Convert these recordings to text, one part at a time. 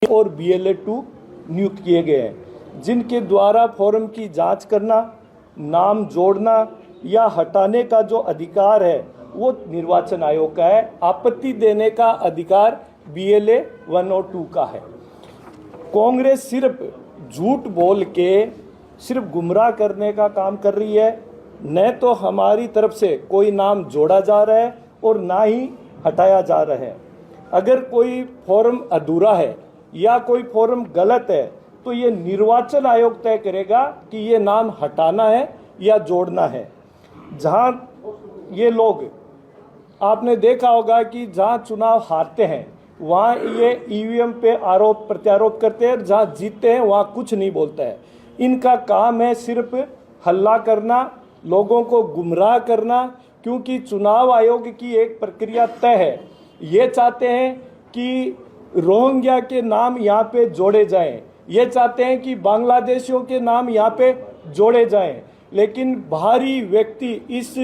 और BLA-2 नियुक्त किए गए हैं, जिनके द्वारा फॉर्म की जांच करना, नाम जोड़ना या हटाने का जो अधिकार है वो निर्वाचन आयोग का है। आपत्ति देने का अधिकार BLA-1 और 2 का है। कांग्रेस सिर्फ झूठ बोल के सिर्फ गुमराह करने का काम कर रही है। न तो हमारी तरफ से कोई नाम जोड़ा जा रहा है और ना ही हटाया जा रहा है। अगर कोई फॉर्म अधूरा है या कोई फॉर्म गलत है तो ये निर्वाचन आयोग तय करेगा कि ये नाम हटाना है या जोड़ना है। जहां ये लोग, आपने देखा होगा कि जहां चुनाव हारते हैं वहां ये EVM पे आरोप प्रत्यारोप करते हैं, जहां जीतते हैं वहां कुछ नहीं बोलता है। इनका काम है सिर्फ हल्ला करना, लोगों को गुमराह करना, क्योंकि चुनाव आयोग की एक प्रक्रिया तय है। ये चाहते हैं कि रोहिंग्या के नाम यहाँ पे जोड़े जाएं, ये चाहते हैं कि बांग्लादेशियों के नाम यहाँ पे जोड़े जाएं, लेकिन बाहरी व्यक्ति इस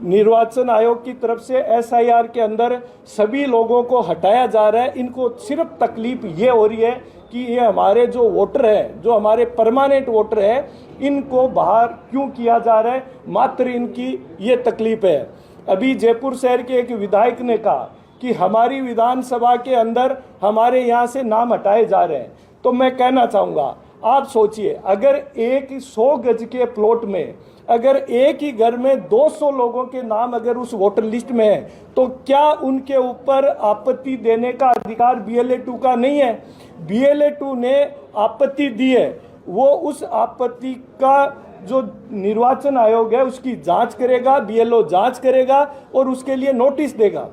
निर्वाचन आयोग की तरफ से SIR के अंदर सभी लोगों को हटाया जा रहा है। इनको सिर्फ तकलीफ ये हो रही है कि ये हमारे जो वोटर है, जो हमारे परमानेंट वोटर है, इनको बाहर क्यों किया जा रहा है, मात्र इनकी ये तकलीफ है। अभी जयपुर शहर के एक विधायक ने कहा कि हमारी विधानसभा के अंदर हमारे यहाँ से नाम हटाए जा रहे हैं। तो मैं कहना चाहूँगा, आप सोचिए, अगर एक 100 गज के प्लॉट में अगर एक ही घर में 200 लोगों के नाम अगर उस वोटर लिस्ट में है तो क्या उनके ऊपर आपत्ति देने का अधिकार BLA-2 का नहीं है? BLA-2 ने आपत्ति दी है, वो उस आपत्ति का जो निर्वाचन आयोग है उसकी जांच करेगा, BLO जांच करेगा और उसके लिए नोटिस देगा।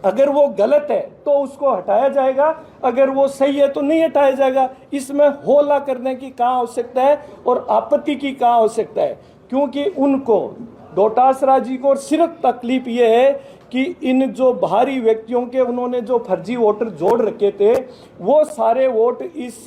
अगर वो गलत है तो उसको हटाया जाएगा, अगर वो सही है तो नहीं हटाया जाएगा। इसमें होला करने की कहाँ आवश्यकता है और आपत्ति की कहाँ आवश्यकता है? क्योंकि उनको, डोटासरा जी को सिर्फ तकलीफ ये है कि इन जो बाहरी व्यक्तियों के उन्होंने जो फर्जी वोटर जोड़ रखे थे वो सारे वोट इस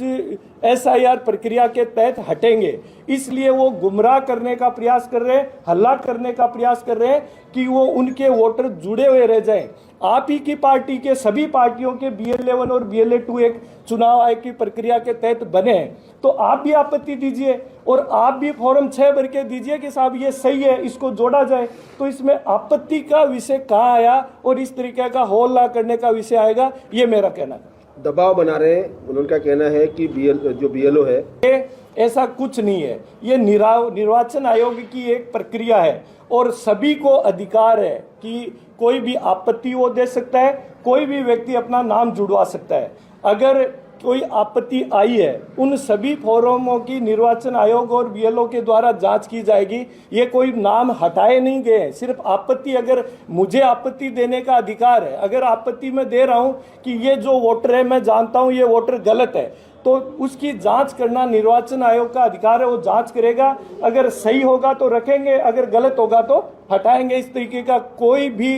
SIR प्रक्रिया के तहत हटेंगे। इसलिए वो गुमराह करने का प्रयास कर रहे हैं, हल्ला करने का प्रयास कर रहे हैं कि वो उनके वोटर जुड़े हुए रह जाएं। आप ही की पार्टी के सभी पार्टियों के BLA-1 और BLA-2 एक चुनाव आयोग की प्रक्रिया के तहत बने हैं, तो आप भी आपत्ति दीजिए और आप भी फॉर्म 6 भर के दीजिए कि साहब ये सही है, इसको जोड़ा जाए। तो इसमें आपत्ति का विषय कहाँ आया और इस तरीके का हल्ला करने का विषय आएगा, ये मेरा कहना है। दबाव बना रहे हैं, उनका कहना है कि जो BLO है, ऐसा कुछ नहीं है। ये निर्वाचन आयोग की एक प्रक्रिया है और सभी को अधिकार है कि कोई भी आपत्ति वो दे सकता है, कोई भी व्यक्ति अपना नाम जुड़वा सकता है। अगर कोई आपत्ति आई है, उन सभी फॉर्मों की निर्वाचन आयोग और BLO के द्वारा जांच की जाएगी। ये कोई नाम हटाए नहीं गए हैं, सिर्फ आपत्ति, अगर मुझे आपत्ति देने का अधिकार है, अगर आपत्ति मैं दे रहा हूं कि ये जो वोटर है मैं जानता हूं ये वोटर गलत है, तो उसकी जांच करना निर्वाचन आयोग का अधिकार है, वो जांच करेगा। अगर सही होगा तो रखेंगे, अगर गलत होगा तो हटाएंगे। इस तरीके का कोई भी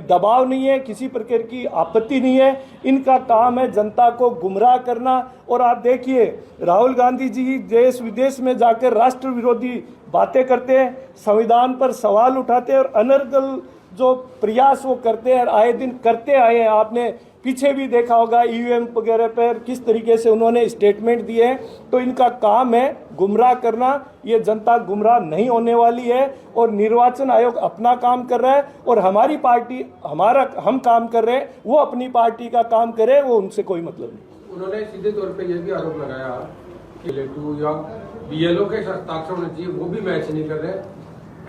दबाव नहीं है, किसी प्रकार की आपत्ति नहीं है। इनका काम है जनता को गुमराह करना। और आप देखिए, राहुल गांधी जी देश विदेश में जाकर राष्ट्र विरोधी बातें करते हैं, संविधान पर सवाल उठाते हैं और अनर्गल जो प्रयास वो करते हैं, आए दिन करते आए हैं। आपने पीछे भी देखा होगा EVM वगैरह पर किस तरीके से उन्होंने स्टेटमेंट दिए हैं। तो इनका काम है गुमराह करना। ये जनता गुमराह नहीं होने वाली है और निर्वाचन आयोग अपना काम कर रहा है और हमारी पार्टी, हम काम कर रहे हैं, वो अपनी पार्टी का काम करे, वो उनसे कोई मतलब नहीं। उन्होंने सीधे तौर पे ये भी आरोप लगाया कि BLA-2 या BLO के हस्ताक्षर होने चाहिए, वो भी मैच नहीं कर रहे।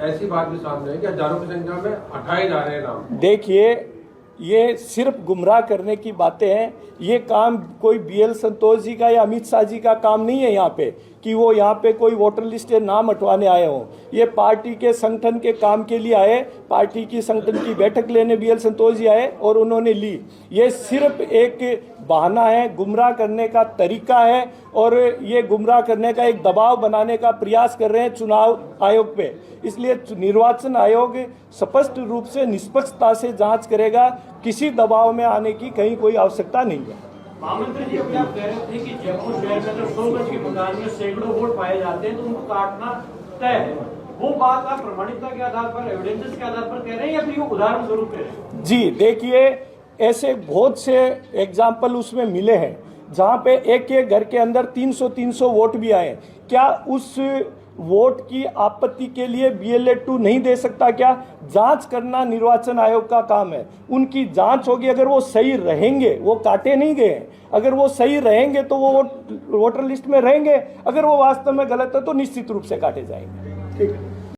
ऐसी बात भी सामने है कि हजारों की संख्या में हटाए जा रहे हैं नाम। देखिए, ये सिर्फ गुमराह करने की बातें हैं। ये काम कोई BL संतोष जी का या अमित शाह जी का काम नहीं है यहाँ पे कि वो यहाँ पे कोई वोटर लिस्ट के नाम हटवाने आए हों। ये पार्टी के संगठन के काम के लिए आए, पार्टी की संगठन की बैठक लेने BL संतोष जी आए और उन्होंने ली। ये सिर्फ एक बहाना है, गुमराह करने का तरीका है और ये गुमराह करने का एक दबाव बनाने का प्रयास कर रहे हैं चुनाव आयोग पे। इसलिए निर्वाचन आयोग स्पष्ट रूप से निष्पक्षता से जांच करेगा, किसी दबाव में आने की कहीं कोई आवश्यकता नहीं है। महामंत्री जी, अभी आप कह रहे थे कि जयपुर शहर में अगर 100 गज के मकान में सैकड़ों वोट पाए जाते हैं तो उनको काटना तय है। वो बात आप प्रमाणिकता के आधार पर, एविडेंसेस के आधार पर कह रहे हैं या फिर उदाहरण स्वरूप कह रहे हैं? जी देखिए, ऐसे बहुत से एग्जाम्पल उसमें मिले हैं जहां पे एक एक घर के अंदर 300 वोट भी आए, क्या उस वोट की आपत्ति के लिए BLA 2 नहीं दे सकता? क्या जांच करना निर्वाचन आयोग का काम है, उनकी जांच होगी। अगर वो सही रहेंगे, वो काटे नहीं गए, अगर वो सही रहेंगे तो वो वोटर लिस्ट में रहेंगे, अगर वो वास्तव में गलत है तो निश्चित रूप से काटे जाएंगे। ठीक है।